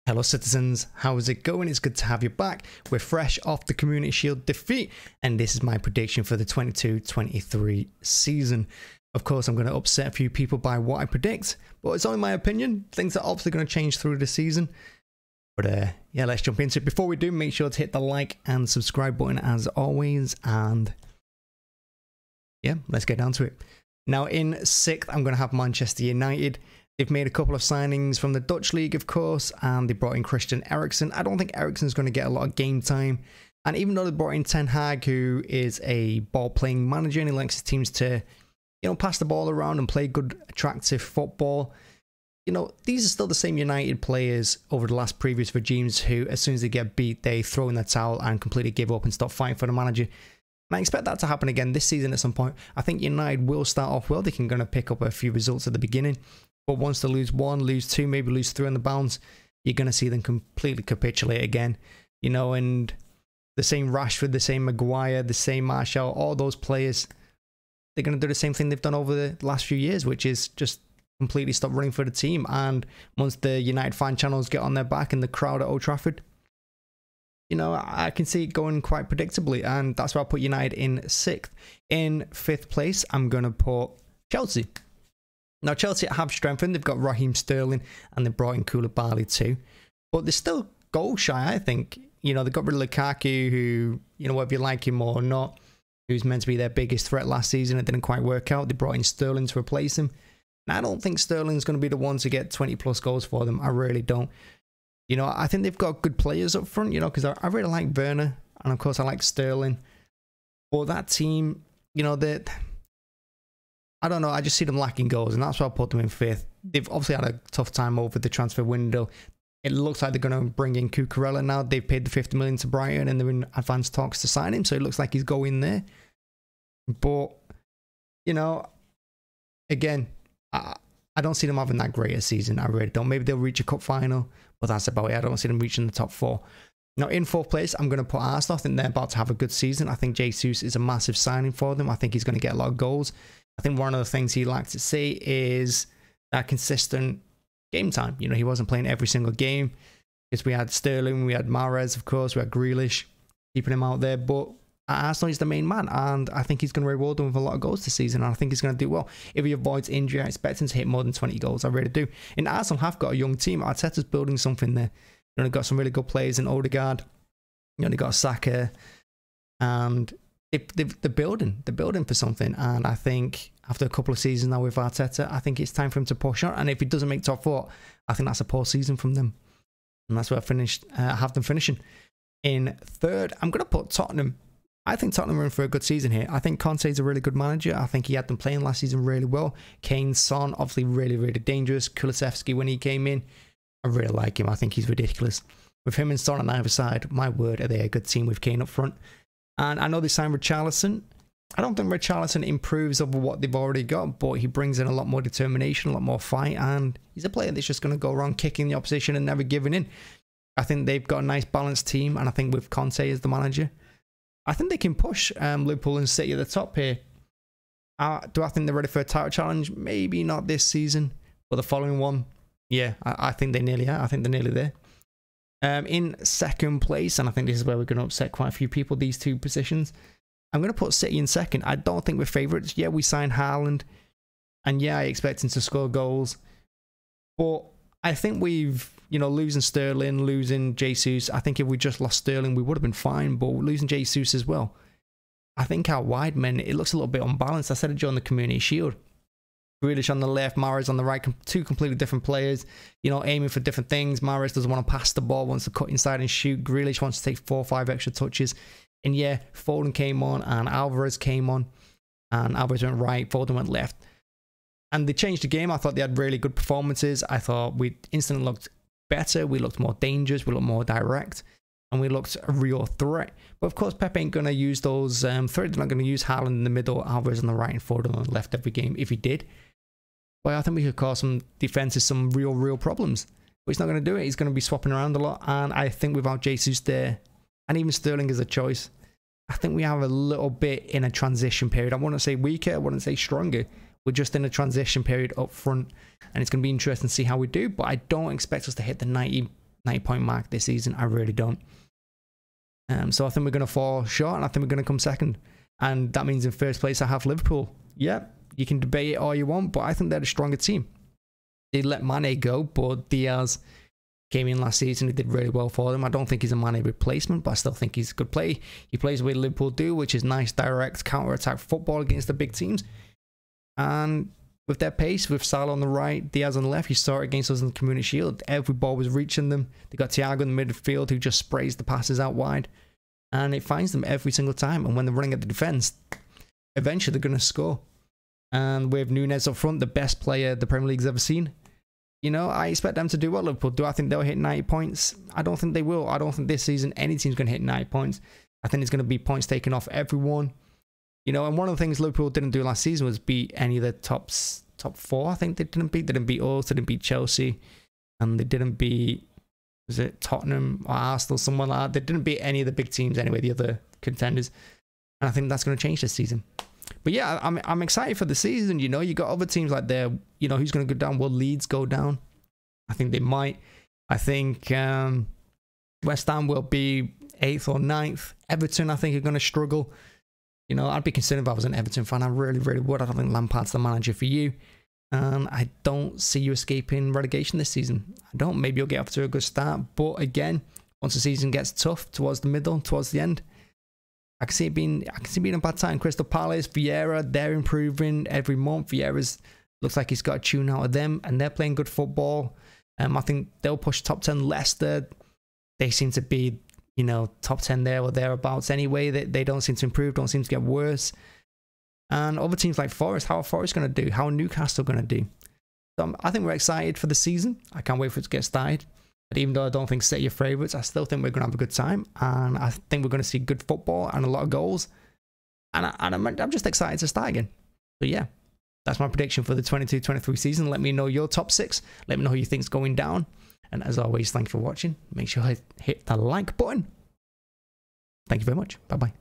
Hello citizens, how is it going? It's good to have you back. We're fresh off the Community Shield defeat, and this is my prediction for the 22-23 season. Of course, I'm going to upset a few people by what I predict, but it's only my opinion. Things are obviously going to change through the season. But yeah, let's jump into it. Before we do, make sure to hit the like and subscribe button as always, and yeah, let's get down to it. Now in 6th, I'm going to have Manchester United. They've made a couple of signings from the Dutch League, of course, and they brought in Christian Eriksen. I don't think Eriksen's going to get a lot of game time. And even though they brought in Ten Hag, who is a ball-playing manager, and he likes his teams to, pass the ball around and play good, attractive football, these are still the same United players over the last previous regimes who, as soon as they get beat, they throw in the towel and completely give up and stop fighting for the manager. And I expect that to happen again this season at some point. I think United will start off well. They're going to pick up a few results at the beginning. But once they lose 1, lose 2, maybe lose 3 on the bounce, you're going to see them completely capitulate again. And the same Rashford, the same Maguire, the same Martial, all those players, they're going to do the same thing they've done over the last few years, which is just completely stop running for the team. And once the United fan channels get on their back and the crowd at Old Trafford, I can see it going quite predictably. And that's why I put United in 6th. In 5th place, I'm going to put Chelsea. Now, Chelsea have strengthened. They've got Raheem Sterling and they brought in Koulibaly too. But they're still goal shy, I think. They got rid of Lukaku, who, whether you like him or not, who's meant to be their biggest threat last season. It didn't quite work out. They brought in Sterling to replace him. And I don't think Sterling's going to be the one to get 20+ goals for them. I really don't. I think they've got good players up front, because I really like Werner. And of course, I like Sterling. But that team, I don't know, I just see them lacking goals, and that's why I put them in 5th. They've obviously had a tough time over the transfer window. It looks like they're going to bring in Cucurella now. They've paid the 50 million to Brighton, and they're in advanced talks to sign him, so it looks like he's going there. But, again, I don't see them having that great a season. I really don't. Maybe they'll reach a cup final, but that's about it. I don't see them reaching the top 4. Now, in 4th place, I'm going to put Arsenal. I think they're about to have a good season. I think Jesus is a massive signing for them. I think he's going to get a lot of goals. I think one of the things he likes to see is that consistent game time. He wasn't playing every single game because we had Sterling, we had Mahrez, of course, we had Grealish, keeping him out there. But Arsenal is the main man, and I think he's going to reward them with a lot of goals this season, and I think he's going to do well. If he avoids injury, I expect him to hit more than 20 goals. I really do. And Arsenal have got a young team. Arteta's building something there. They've got some really good players in Odegaard. They got Saka, and they're building for something. And I think after a couple of seasons now with Arteta, I think it's time for him to push on. And if he doesn't make top 4, I think that's a poor season from them. And that's where I have them finishing. In 3rd, I'm going to put Tottenham. I think Tottenham are in for a good season here. I think Conte is a really good manager. I think he had them playing last season really well. Kane, Son, obviously really, really dangerous. Kulusevski, when he came in, I really like him. I think he's ridiculous. With him and Son on either side, my word, are they a good team with Kane up front. And I know they signed Richarlison. I don't think Richarlison improves over what they've already got, but he brings in a lot more determination, a lot more fight, and he's a player that's just going to go around kicking the opposition and never giving in. I think they've got a nice balanced team, and I think with Conte as the manager, I think they can push Liverpool and City at the top here. Do I think they're ready for a title challenge? Maybe not this season, but the following one, yeah, I think they nearly are. I think they're nearly there. In 2nd place, and I think this is where we're going to upset quite a few people, these two positions, I'm going to put City in 2nd. I don't think we're favourites. Yeah, we signed Haaland, and yeah, I expect him to score goals. But I think we've, losing Sterling, losing Jesus, I think if we just lost Sterling, we would have been fine, but losing Jesus as well. I think our wide men, it looks a little bit unbalanced. I said it during the Community Shield. Grealish on the left, Mahrez on the right, two completely different players, aiming for different things. Mahrez doesn't want to pass the ball, wants to cut inside and shoot. Grealish wants to take 4 or 5 extra touches. And yeah, Foden came on and Alvarez came on, and Alvarez went right, Foden went left. And they changed the game. I thought they had really good performances. I thought we instantly looked better. We looked more dangerous. We looked more direct. And we looked a real threat. But of course, Pep ain't going to use those threats. They're not going to use Haaland in the middle, Alvarez on the right, and Foden on the left every game. If he did, well, I think we could cause some defenses some real problems. But he's not going to do it. He's going to be swapping around a lot. And I think without Jesus there, and even Sterling as a choice, I think we have a little bit in a transition period. I wouldn't say weaker. I wouldn't say stronger. We're just in a transition period up front. And it's going to be interesting to see how we do. But I don't expect us to hit the 90 90-point mark this season. I really don't. So I think we're going to fall short, and I think we're going to come second. And that means in first place I have Liverpool. Yeah, you can debate it all you want, but I think they're the stronger team. They let Mane go, but Diaz came in last season. He did really well for them. I don't think he's a Mane replacement, but I still think he's a good player. He plays the way Liverpool do, which is nice, direct, counter-attack football against the big teams. And with their pace, with Salah on the right, Diaz on the left, you saw it against us in the Community Shield. Every ball was reaching them. They got Thiago in the midfield who just sprays the passes out wide. And it finds them every single time. And when they're running at the defence, eventually they're going to score. And with Nunez up front, the best player the Premier League's ever seen, you know, I expect them to do what Liverpool do. I think they'll hit 90 points. I don't think they will. I don't think this season any team's going to hit 90 points. I think it's going to be points taken off everyone. You know, and one of the things Liverpool didn't do last season was beat any of the top four. I think they didn't beat. They didn't beat us. They didn't beat Chelsea. And they didn't beat, was it Tottenham or Arsenal, someone like that. They didn't beat any of the big teams anyway, the other contenders. And I think that's going to change this season. But yeah, I'm excited for the season. You know, you got other teams like there. You know, who's going to go down? Will Leeds go down? I think they might. I think West Ham will be 8th or 9th. Everton, I think, are going to struggle. You know, I'd be concerned if I was an Everton fan. I really, really would. I don't think Lampard's the manager for you. And I don't see you escaping relegation this season. I don't. Maybe you'll get off to a good start. But again, once the season gets tough towards the middle, towards the end, I can see it being a bad time. Crystal Palace, Vieira, they're improving every month. Vieira's looks like he's got a tune out of them, and they're playing good football. I think they'll push top 10. Leicester, they seem to be, you know, top 10 there or thereabouts anyway. They don't seem to improve, don't seem to get worse. And other teams like Forest, how are Forest going to do? How are Newcastle going to do? So I think we're excited for the season. I can't wait for it to get started. But even though I don't think City are favourites, I still think we're going to have a good time. And I think we're going to see good football and a lot of goals. And I'm just excited to start again. So yeah, that's my prediction for the 22-23 season. Let me know your top 6. Let me know who you think's going down. And as always, thank you for watching. Make sure you hit the like button. Thank you very much. Bye-bye.